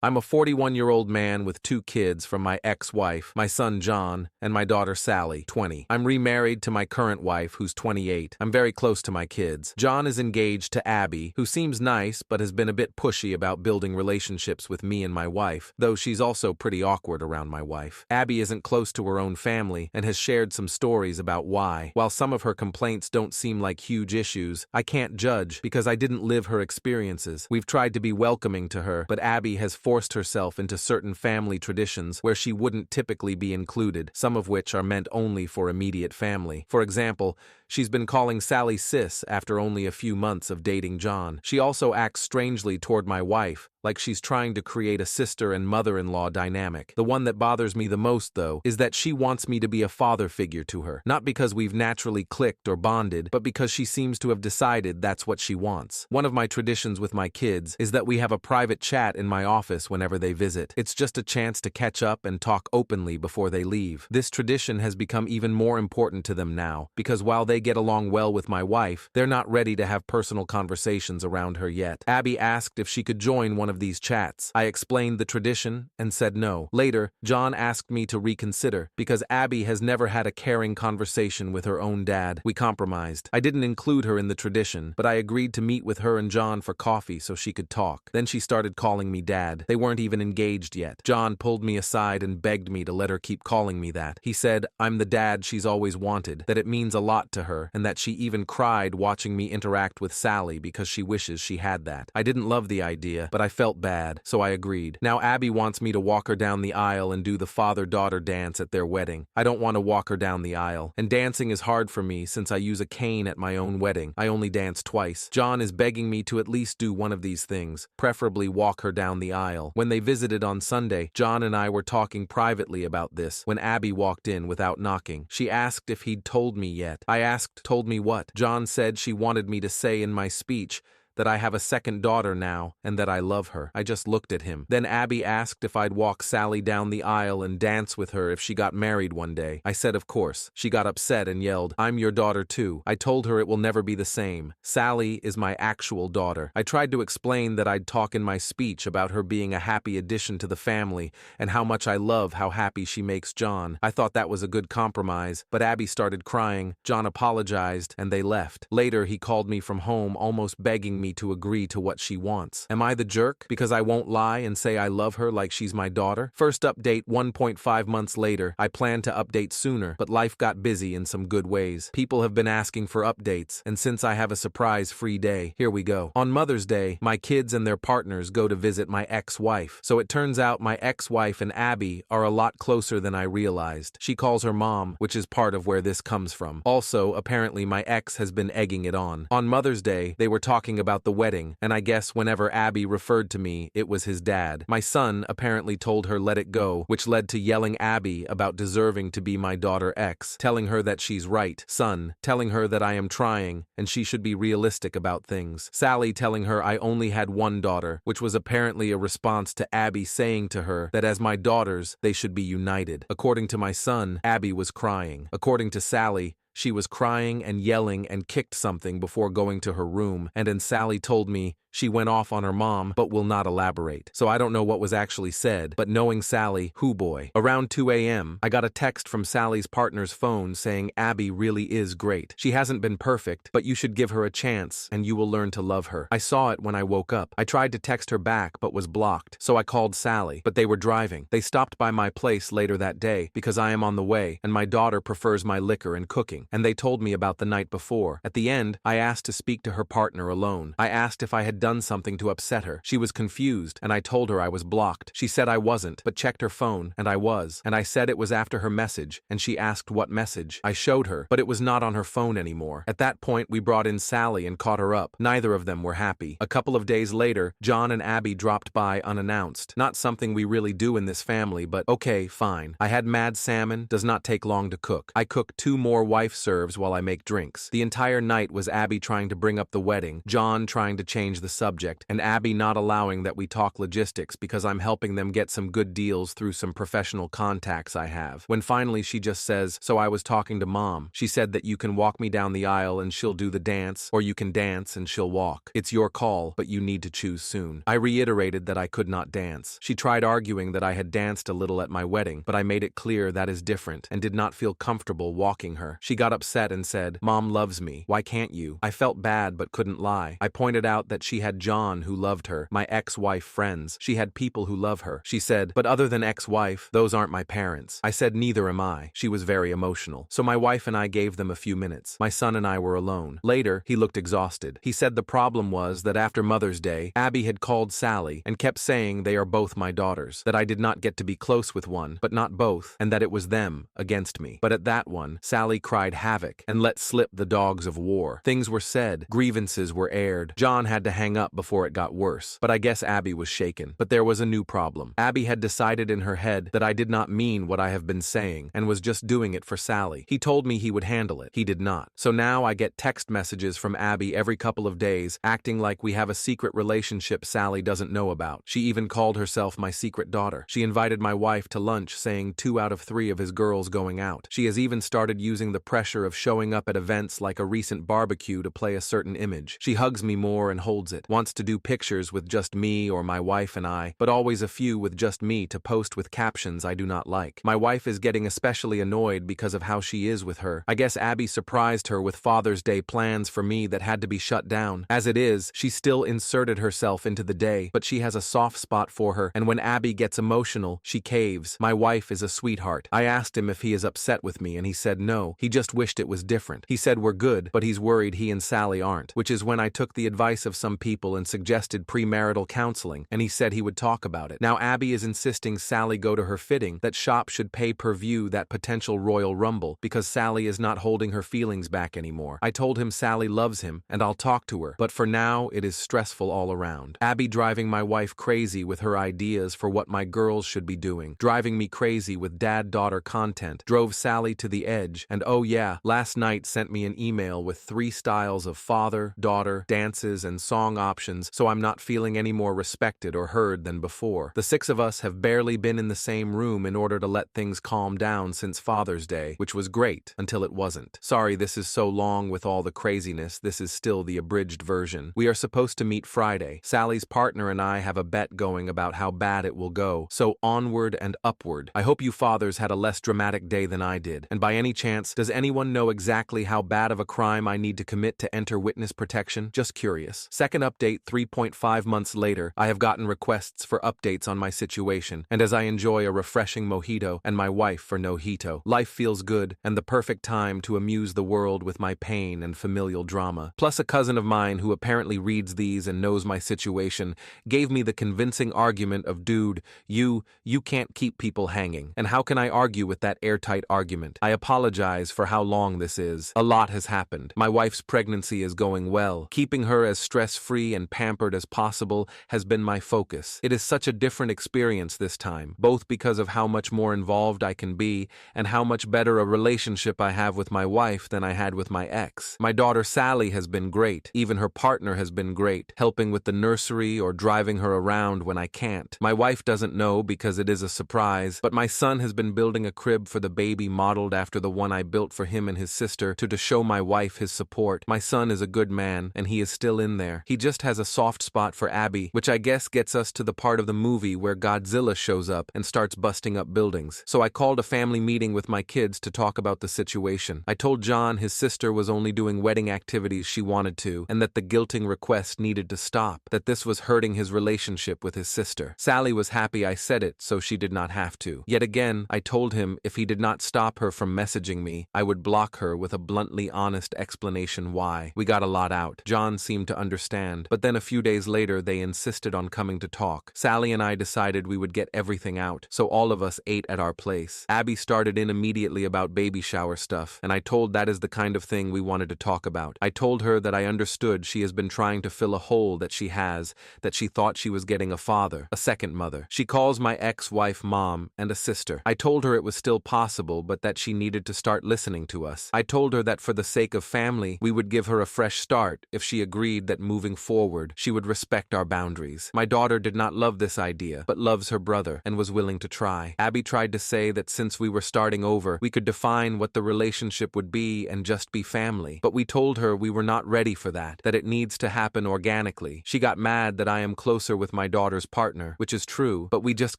I'm a 41-year-old man with 2 kids from my ex-wife, my son John, and my daughter Sally, 20. I'm remarried to my current wife, who's 28. I'm very close to my kids. John is engaged to Abby, who seems nice but has been a bit pushy about building relationships with me and my wife, though she's also pretty awkward around my wife. Abby isn't close to her own family and has shared some stories about why. While some of her complaints don't seem like huge issues, I can't judge because I didn't live her experiences. We've tried to be welcoming to her, but Abby has forced herself into certain family traditions where she wouldn't typically be included, some of which are meant only for immediate family. For example, she's been calling Sally sis after only a few months of dating John. She also acts strangely toward my wife, like she's trying to create a sister and mother-in-law dynamic. The one that bothers me the most, though, is that she wants me to be a father figure to her. Not because we've naturally clicked or bonded, but because she seems to have decided that's what she wants. One of my traditions with my kids is that we have a private chat in my office whenever they visit. It's just a chance to catch up and talk openly before they leave. This tradition has become even more important to them now, because while they get along well with my wife, they're not ready to have personal conversations around her yet. Abby asked if she could join one of these chats. I explained the tradition and said no. Later, John asked me to reconsider because Abby has never had a caring conversation with her own dad. We compromised. I didn't include her in the tradition, but I agreed to meet with her and John for coffee so she could talk. Then she started calling me dad. They weren't even engaged yet. John pulled me aside and begged me to let her keep calling me that. He said I'm the dad she's always wanted, that it means a lot to her, and that she even cried watching me interact with Sally because she wishes she had that. I didn't love the idea, but I felt bad, so I agreed. Now Abby wants me to walk her down the aisle and do the father-daughter dance at their wedding. I don't want to walk her down the aisle, and dancing is hard for me since I use a cane at my own wedding. I only dance twice. John is begging me to at least do one of these things, preferably walk her down the aisle. When they visited on Sunday, John and I were talking privately about this when Abby walked in without knocking. She asked if he'd told me yet. I asked, told me what? John said she wanted me to say in my speech that I have a second daughter now and that I love her. I just looked at him. Then Abby asked if I'd walk Sally down the aisle and dance with her if she got married one day. I said of course. She got upset and yelled, "I'm your daughter too." I told her it will never be the same. Sally is my actual daughter. I tried to explain that I'd talk in my speech about her being a happy addition to the family and how much I love how happy she makes John. I thought that was a good compromise, but Abby started crying. John apologized and they left. Later he called me from home almost begging me to agree to what she wants. Am I the jerk because I won't lie and say I love her like she's my daughter? First update 1.5 months later. I planned to update sooner, but life got busy in some good ways. People have been asking for updates, and since I have a surprise-free day, here we go. On Mother's Day, my kids and their partners go to visit my ex-wife. So it turns out my ex-wife and Abby are a lot closer than I realized. She calls her mom, which is part of where this comes from. Also, apparently my ex has been egging it on. On Mother's Day, they were talking about the wedding, and I guess whenever Abby referred to me, it was his dad. My son apparently told her let it go, which led to yelling Abby about deserving to be my daughter ex, telling her that she's right, son, telling her that I am trying, and she should be realistic about things. Sally telling her I only had one daughter, which was apparently a response to Abby saying to her that as my daughters, they should be united. According to my son, Abby was crying. According to Sally, she was crying and yelling and kicked something before going to her room, and Sally told me she went off on her mom, but will not elaborate. So I don't know what was actually said, but knowing Sally, hoo boy. Around 2 a.m., I got a text from Sally's partner's phone saying Abby really is great. She hasn't been perfect, but you should give her a chance, and you will learn to love her. I saw it when I woke up. I tried to text her back, but was blocked, so I called Sally, but they were driving. They stopped by my place later that day, because I am on the way, and my daughter prefers my liquor and cooking, and they told me about the night before. At the end, I asked to speak to her partner alone. I asked if I had done something to upset her. She was confused, and I told her I was blocked. She said I wasn't, but checked her phone, and I was. And I said it was after her message, and she asked what message. I showed her, but it was not on her phone anymore. At that point, we brought in Sally and caught her up. Neither of them were happy. A couple of days later, John and Abby dropped by unannounced. Not something we really do in this family, but okay, fine. I had mad salmon, does not take long to cook. I cook 2 more wife serves while I make drinks. The entire night was Abby trying to bring up the wedding, John trying to change the subject, and Abby not allowing that we talk logistics because I'm helping them get some good deals through some professional contacts I have. When finally she just says, "So I was talking to Mom. She said that you can walk me down the aisle and she'll do the dance, or you can dance and she'll walk. It's your call, but you need to choose soon." I reiterated that I could not dance. She tried arguing that I had danced a little at my wedding, but I made it clear that is different and did not feel comfortable walking her. She got upset and said, "Mom loves me. Why can't you?" I felt bad but couldn't lie. I pointed out that she had John who loved her, my ex-wife friends. She had people who love her. She said, "But other than ex-wife, those aren't my parents." I said, "Neither am I." She was very emotional. So my wife and I gave them a few minutes. My son and I were alone. Later, he looked exhausted. He said the problem was that after Mother's Day, Abby had called Sally and kept saying they are both my daughters, that I did not get to be close with one, but not both, and that it was them against me. But at that one, Sally cried havoc and let slip the dogs of war. Things were said, grievances were aired. John had to hang up before it got worse. But I guess Abby was shaken. But there was a new problem. Abby had decided in her head that I did not mean what I have been saying and was just doing it for Sally. He told me he would handle it. He did not. So now I get text messages from Abby every couple of days, acting like we have a secret relationship Sally doesn't know about. She even called herself my secret daughter. She invited my wife to lunch, saying 2 out of 3 of his girls going out. She has even started using the pressure of showing up at events like a recent barbecue to play a certain image. She hugs me more and holds it, wants to do pictures with just me or my wife and I, but always a few with just me to post with captions I do not like. My wife is getting especially annoyed because of how she is with her. I guess Abby surprised her with Father's Day plans for me that had to be shut down. As it is, she still inserted herself into the day, but she has a soft spot for her, and when Abby gets emotional, she caves. My wife is a sweetheart. I asked him if he is upset with me, and he said no. He just wished it was different. He said we're good, but he's worried he and Sally aren't, which is when I took the advice of some people and suggested premarital counseling, and he said he would talk about it. Now Abby is insisting Sally go to her fitting, that Shop should pay per view that potential Royal Rumble, because Sally is not holding her feelings back anymore. I told him Sally loves him, and I'll talk to her, but for now it is stressful all around. Abby driving my wife crazy with her ideas for what my girls should be doing, driving me crazy with dad-daughter content, drove Sally to the edge, and oh yeah, last night sent me an email with 3 styles of father, daughter, dances, and song options, so I'm not feeling any more respected or heard than before. The 6 of us have barely been in the same room in order to let things calm down since Father's Day, which was great until it wasn't. Sorry this is so long with all the craziness, this is still the abridged version. We are supposed to meet Friday. Sally's partner and I have a bet going about how bad it will go, so onward and upward. I hope you fathers had a less dramatic day than I did. And by any chance, does anyone know exactly how bad of a crime I need to commit to enter witness protection? Just curious. Second update 3.5 months later, I have gotten requests for updates on my situation, and as I enjoy a refreshing mojito and my wife for nojito, life feels good and the perfect time to amuse the world with my pain and familial drama. Plus a cousin of mine who apparently reads these and knows my situation gave me the convincing argument of, dude, you can't keep people hanging. And how can I argue with that airtight argument? I apologize for how long this is. A lot has happened. My wife's pregnancy is going well. Keeping her as stress-free and pampered as possible has been my focus. It is such a different experience this time, both because of how much more involved I can be and how much better a relationship I have with my wife than I had with my ex. My daughter Sally has been great. Even her partner has been great, helping with the nursery or driving her around when I can't. My wife doesn't know because it is a surprise, but my son has been building a crib for the baby modeled after the one I built for him and his sister to show my wife his support. My son is a good man, and he is still in there. He just has a soft spot for Abby, which I guess gets us to the part of the movie where Godzilla shows up and starts busting up buildings. So I called a family meeting with my kids to talk about the situation. I told John his sister was only doing wedding activities she wanted to, and that the guilting request needed to stop, that this was hurting his relationship with his sister. Sally was happy I said it, so she did not have to. Yet again, I told him if he did not stop her from messaging me, I would block her with a bluntly honest explanation why. We got a lot out. John seemed to understand, but then a few days later they insisted on coming to talk. Sally and I decided we would get everything out, so all of us ate at our place. Abby started in immediately about baby shower stuff, and I told that is the kind of thing we wanted to talk about. I told her that I understood she has been trying to fill a hole that she has, that she thought she was getting a father, a second mother. She calls my ex-wife mom and a sister. I told her it was still possible, but that she needed to start listening to us. I told her that for the sake of family, we would give her a fresh start if she agreed that moving forward, she would respect our boundaries. My daughter did not love this idea, but loves her brother and was willing to try. Abby tried to say that since we were starting over, we could define what the relationship would be and just be family. But we told her we were not ready for that it needs to happen organically. She got mad that I am closer with my daughter's partner, which is true, but we just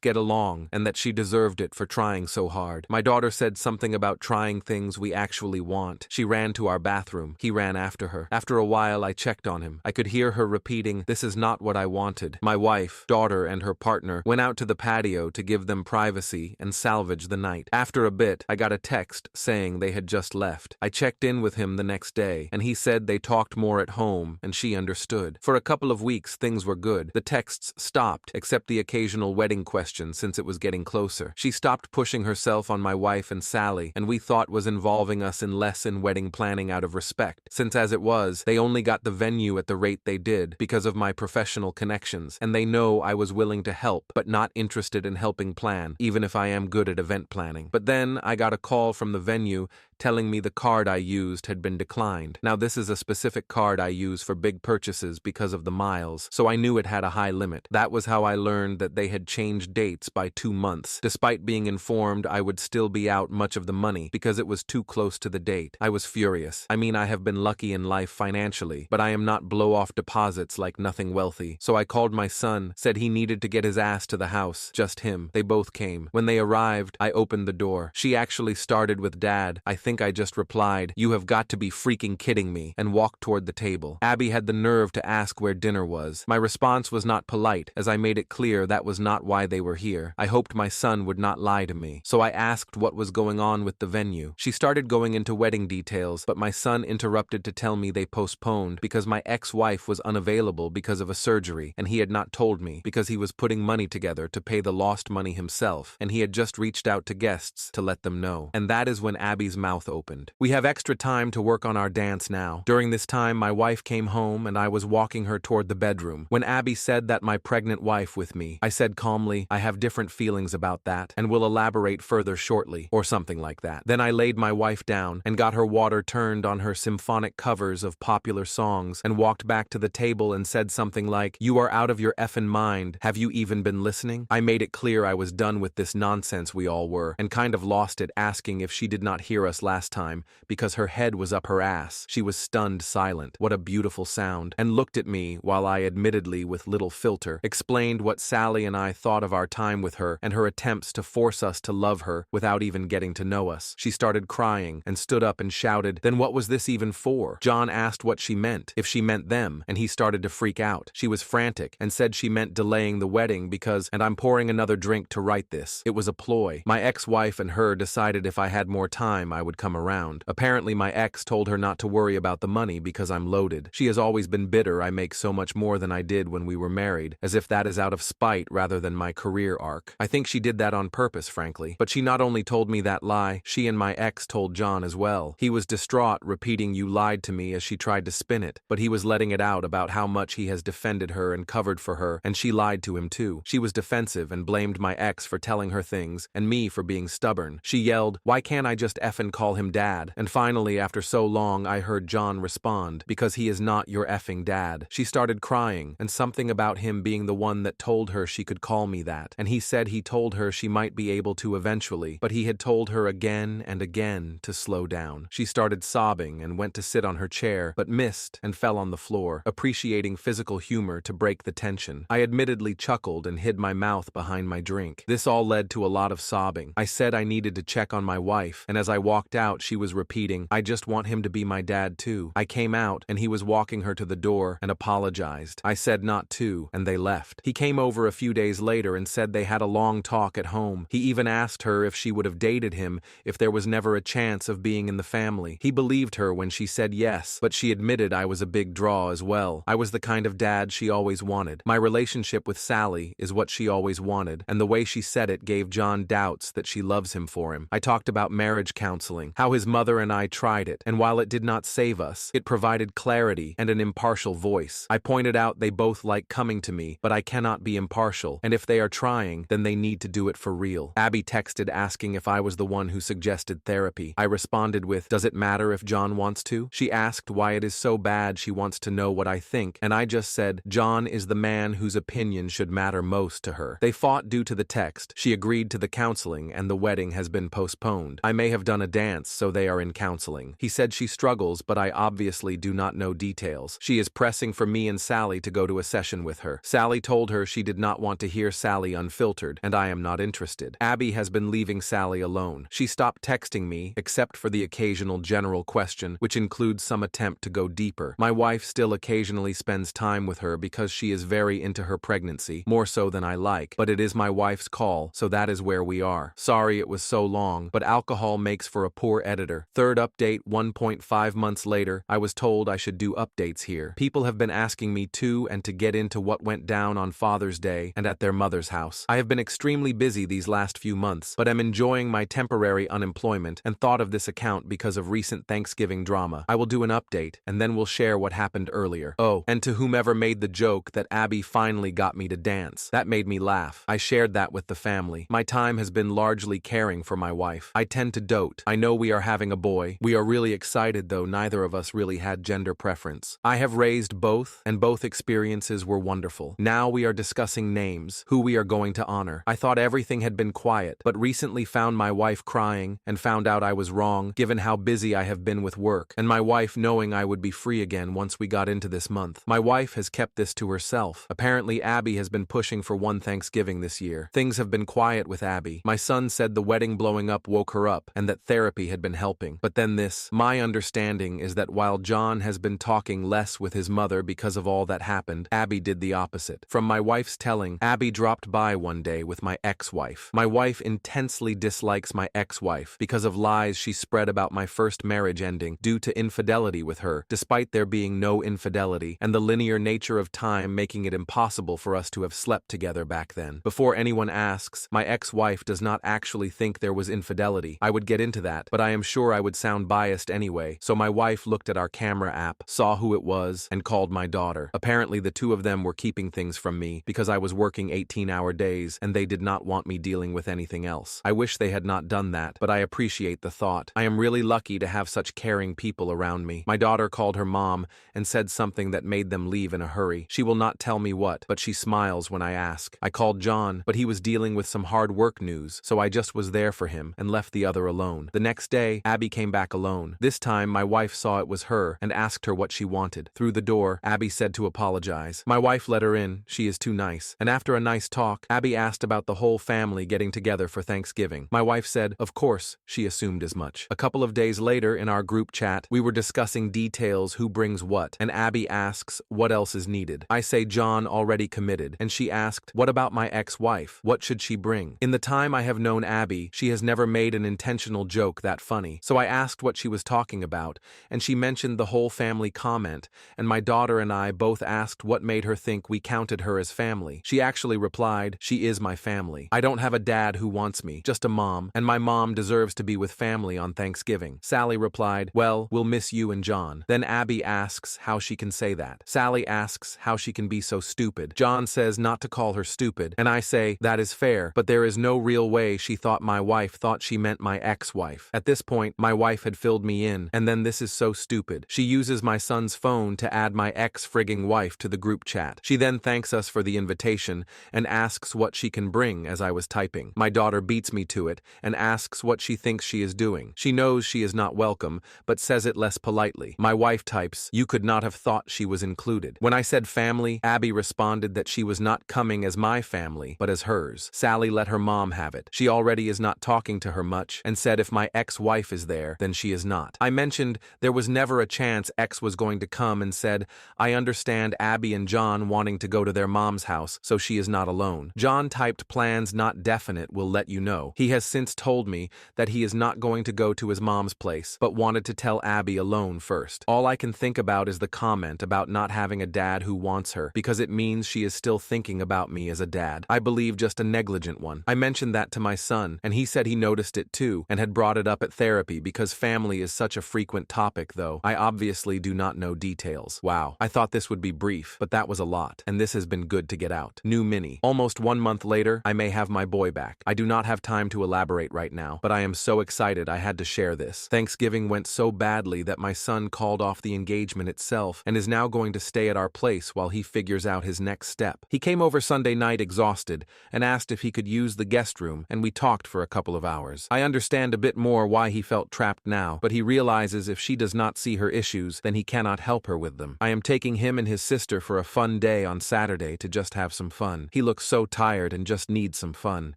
get along, and that she deserved it for trying so hard. My daughter said something about trying things we actually want. She ran to our bathroom. He ran after her. After a while, I checked on him. I could hear her repeating, "This is not what I wanted." My wife, daughter, and her partner went out to the patio to give them privacy and salvage the night. After a bit, I got a text saying they had just left. I checked in with him the next day, and he said they talked more at home, and she understood. For a couple of weeks, things were good. The texts stopped, except the occasional wedding question since it was getting closer. She stopped pushing herself on my wife and Sally, and we thought was involving us in less in wedding planning out of respect, since as it was, they only got the venue at the rate they did because of my professional connections, and they know I was willing to help, but not interested in helping plan, even if I am good at event planning. But then I got a call from the venue telling me the card I used had been declined. Now this is a specific card I use for big purchases because of the miles, so I knew it had a high limit. That was how I learned that they had changed dates by 2 months. Despite being informed I would still be out much of the money because it was too close to the date. I was furious. I mean, I have been lucky in life financially, but I am not blow-off deposits like nothing wealthy. So I called my son, said he needed to get his ass to the house, just him. They both came. When they arrived, I opened the door. She actually started with Dad. I think I just replied, "You have got to be freaking kidding me," and walked toward the table. Abby had the nerve to ask where dinner was. My response was not polite, as I made it clear that was not why they were here. I hoped my son would not lie to me. So I asked what was going on with the venue. She started going into wedding details, but my son interrupted to tell me they postponed because my ex-wife was unavailable because of a surgery, and he had not told me because he was putting money together to pay the lost money himself, and he had just reached out to guests to let them know. And that is when Abby's mouth opened. "We have extra time to work on our dance now." During this time, my wife came home and I was walking her toward the bedroom. When Abby said that my pregnant wife with me, I said calmly, "I have different feelings about that and will elaborate further shortly," or something like that. Then I laid my wife down and got her water turned on her symphonic covers of popular songs and walked back to the table and said something like, "You are out of your effing mind. Have you even been listening?" I made it clear I was done with this nonsense we all were, and kind of lost it asking if she did not hear us last time because her head was up her ass. She was stunned silent. What a beautiful sound. And looked at me while I admittedly with little filter explained what Sally and I thought of our time with her and her attempts to force us to love her without even getting to know us. She started crying and stood up and shouted, "Then what was this even for?" John asked what she meant, if she meant them, and he started to freak out. She was frantic and said she meant delaying the wedding because, and I'm pouring another drink to write this. It was a ploy. My ex-wife and her decided if I had more time I would come around. Apparently my ex told her not to worry about the money because I'm loaded. She has always been bitter I make so much more than I did when we were married, as if that is out of spite rather than my career arc. I think she did that on purpose, frankly. But she not only told me that lie, she and my ex told John as well. He was distraught, repeating "you lied to me" as she tried to spin it, but he was letting it out about how much he has defended her and covered for her, and she lied to him too. She was defensive and blamed my ex for telling her things, and me for being stubborn. She yelled, "Why can't I just effing call him Dad?" And finally, after so long, I heard John respond, "Because he is not your effing dad." She started crying, and something about him being the one that told her she could call me that. And he said he told her she might be able to eventually, but he had told her again and again to slow down. She started sobbing and went to sit on her chair, but missed and fell on the floor, appreciating physical humor to break the tension. I admittedly chuckled and hid my mouth behind my drink. This all led to a lot of sobbing. I said I needed to check on my wife, and as I walked out, she was repeating, "I just want him to be my dad too." I came out, and he was walking her to the door and apologized. I said not to, and they left. He came over a few days later and said they had a long talk at home. He even asked her if she would have dated him if there was never a chance of being in the family. He believed her when she said yes, but she admitted I was a big draw as well. I was the kind of dad she always wanted. My relationship with Sally is what she always wanted, and the way she said it gave John doubts that she loves him for him. I talked about marriage counseling counseling, how his mother and I tried it, and while it did not save us, it provided clarity and an impartial voice. I pointed out they both like coming to me, but I cannot be impartial, and if they are trying, then they need to do it for real. Abby texted asking if I was the one who suggested therapy. I responded with, "Does it matter if John wants to?" She asked why it is so bad she wants to know what I think, and I just said, John is the man whose opinion should matter most to her. They fought due to the text. She agreed to the counseling, and the wedding has been postponed. I may have done a dance, so they are in counseling. He said she struggles, but I obviously do not know details. She is pressing for me and Sally to go to a session with her. Sally told her she did not want to hear Sally unfiltered, and I am not interested. Abby has been leaving Sally alone. She stopped texting me, except for the occasional general question, which includes some attempt to go deeper. My wife still occasionally spends time with her because she is very into her pregnancy, more so than I like, but it is my wife's call, so that is where we are. Sorry it was so long, but alcohol makes for a poor editor. Third update 1.5 months later, I was told I should do updates here. People have been asking me to and to get into what went down on Father's Day and at their mother's house. I have been extremely busy these last few months, but am enjoying my temporary unemployment and thought of this account because of recent Thanksgiving drama. I will do an update, and then we'll share what happened earlier. Oh, and to whomever made the joke that Abby finally got me to dance. That made me laugh. I shared that with the family. My time has been largely caring for my wife. I tend to dote. I know we are having a boy. We are really excited, though neither of us really had gender preference. I have raised both, and both experiences were wonderful. Now we are discussing names, who we are going to honor. I thought everything had been quiet, but recently found my wife crying and found out I was wrong, given how busy I have been with work, and my wife knowing I would be free again once we got into this month. My wife has kept this to herself. Apparently Abby has been pushing for one Thanksgiving this year. Things have been quiet with Abby. My son said the wedding blowing up woke her up and that therapy had been helping. But then this, my understanding is that while John has been talking less with his mother because of all that happened, Abby did the opposite. From my wife's telling, Abby dropped by one day with my ex-wife. My wife intensely dislikes my ex-wife because of lies she spread about my first marriage ending due to infidelity with her, despite there being no infidelity, and the linear nature of time making it impossible for us to have slept together back then. Before anyone asks, my ex-wife does not actually think there was infidelity. I would get into that, but I am sure I would sound biased anyway, so my wife looked at our camera app, saw who it was, and called my daughter. Apparently the two of them were keeping things from me because I was working 18-hour days and they did not want me dealing with anything else. I wish they had not done that, but I appreciate the thought. I am really lucky to have such caring people around me. My daughter called her mom and said something that made them leave in a hurry. She will not tell me what, but she smiles when I ask. I called John, but he was dealing with some hard work news, so I just was there for him and left the other alone. The next day, Abby came back alone. This time, my wife saw it was her and asked her what she wanted. Through the door, Abby said to apologize. My wife let her in. She is too nice. And after a nice talk, Abby asked about the whole family getting together for Thanksgiving. My wife said, of course, she assumed as much. A couple of days later, in our group chat, we were discussing details, who brings what, and Abby asks what else is needed. I say John already committed, and she asked, what about my ex-wife? What should she bring? In the time I have known Abby, she has never made an intentional joke that funny, so I asked what she was talking about, and she mentioned the whole family comment, and my daughter and I both asked what made her think we counted her as family. She actually replied, she is my family. I don't have a dad who wants me, just a mom, and my mom deserves to be with family on Thanksgiving. Sally replied, well, we'll miss you and John. Then Abby asks how she can say that. Sally asks how she can be so stupid. John says not to call her stupid, and I say, that is fair, but there is no real way she thought my wife thought she meant my ex-wife. At this point, my wife had filled me in, and then this is so stupid. She uses my son's phone to add my ex-frigging wife to the group chat. She then thanks us for the invitation and asks what she can bring as I was typing. My daughter beats me to it and asks what she thinks she is doing. She knows she is not welcome, but says it less politely. My wife types, you could not have thought she was included. When I said family, Abby responded that she was not coming as my family, but as hers. Sally let her mom have it. She already is not talking to her much and said if my ex-wife is there, then she is not. I mentioned there was never a chance X was going to come and said, I understand Abby and John wanting to go to their mom's house, so she is not alone. John typed plans not definite, will let you know. He has since told me that he is not going to go to his mom's place, but wanted to tell Abby alone first. All I can think about is the comment about not having a dad who wants her, because it means she is still thinking about me as a dad. I believe just a negligent one. I mentioned that to my son, and he said he noticed it too, and had brought it up at therapy because family is such a frequent topic though. I obviously do not know details. Wow. I thought this would be brief, but that was a lot. And this has been good to get out. New mini. Almost 1 month later, I may have my boy back. I do not have time to elaborate right now, but I am so excited I had to share this. Thanksgiving went so badly that my son called off the engagement itself and is now going to stay at our place while he figures out his next step. He came over Sunday night exhausted and asked if he could use the guest room, and we talked for a couple of hours. I understand a bit more why he felt trapped now, but he realizes if she does not see her issues, then he cannot help her with them. I am taking him and his sister for a fun day on Saturday to just have some fun. He looks so tired and just needs some fun.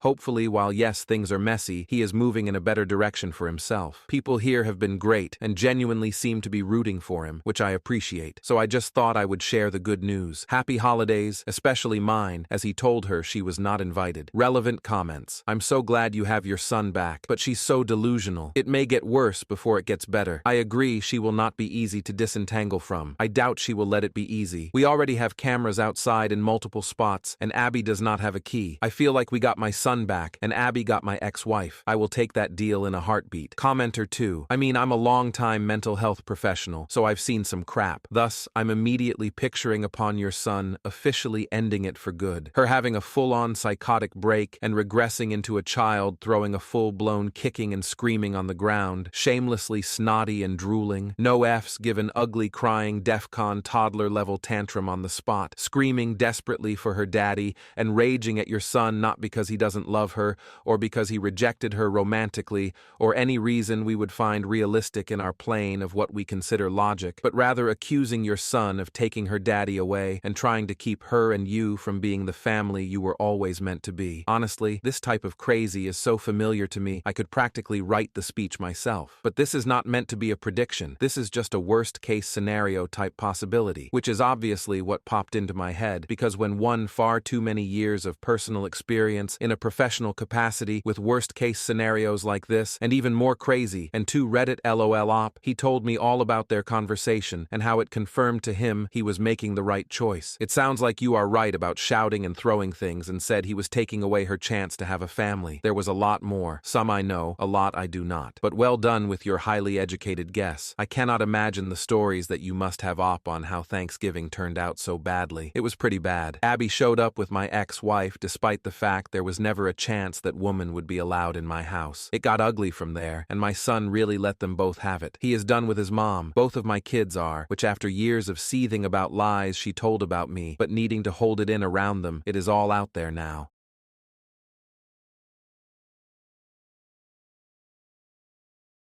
Hopefully, while yes, things are messy, he is moving in a better direction for himself. People here have been great and genuinely seem to be rooting for him, which I appreciate. So I just thought I would share the good news. Happy holidays, especially mine, as he told her she was not invited. Relevant comments. I'm so glad you have your son back, but she's so delusional. It may get worse before it gets better. I agree she will not be easy to disentangle from. I doubt she will let it be easy. We already have cameras outside in multiple spots, and Abby does not have a key. I feel like we got my son back, and Abby got my ex-wife. I will take that deal in a heartbeat. Commenter 2. I mean, I'm a long-time mental health professional, so I've seen some crap. Thus, I'm immediately picturing upon your son officially ending it for good. Her having a full-on psychotic break and regressing into a child throwing a full-blown kicking and screaming on the ground, shamelessly snotty and drooling, no Fs given ugly crying DEFCON toddler-level tantrum on the spot, screaming desperately for her daddy and raging at your son not because he doesn't love her or because he rejected her romantically or any reason we would find realistic in our plane of what we consider logic, but rather accusing your son of taking her daddy away and trying to keep her and you from being the family you were always meant to be. Honestly, this type of crazy is so familiar to me I could practically write the speech myself. But this is not meant to be a prediction. This is just a worst-case scenario type possibility, which is obviously what popped into my head because when one far too many years of personal experience in a professional capacity with worst-case scenarios like this and even more crazy and 2 Reddit LOL op, he told me all about their conversation and how it confirmed to him he was making the right choice. It sounds like you are right about shouting and throwing things and said he was taking away her chance to have a family. There was a lot more. Some I know, a lot I do not. But well done with your highly educated guess. I cannot imagine the stories that you must have op on how Thanksgiving turned out so badly. It was pretty bad. Abby showed up with my ex-wife despite the fact there was never a chance that woman would be allowed in my house. It got ugly from there, and my son really let them both have it. He is done with his mom. Both of my kids are, which after years of seething about lies she told about me, but needing to hold it in around them, it is all out there now.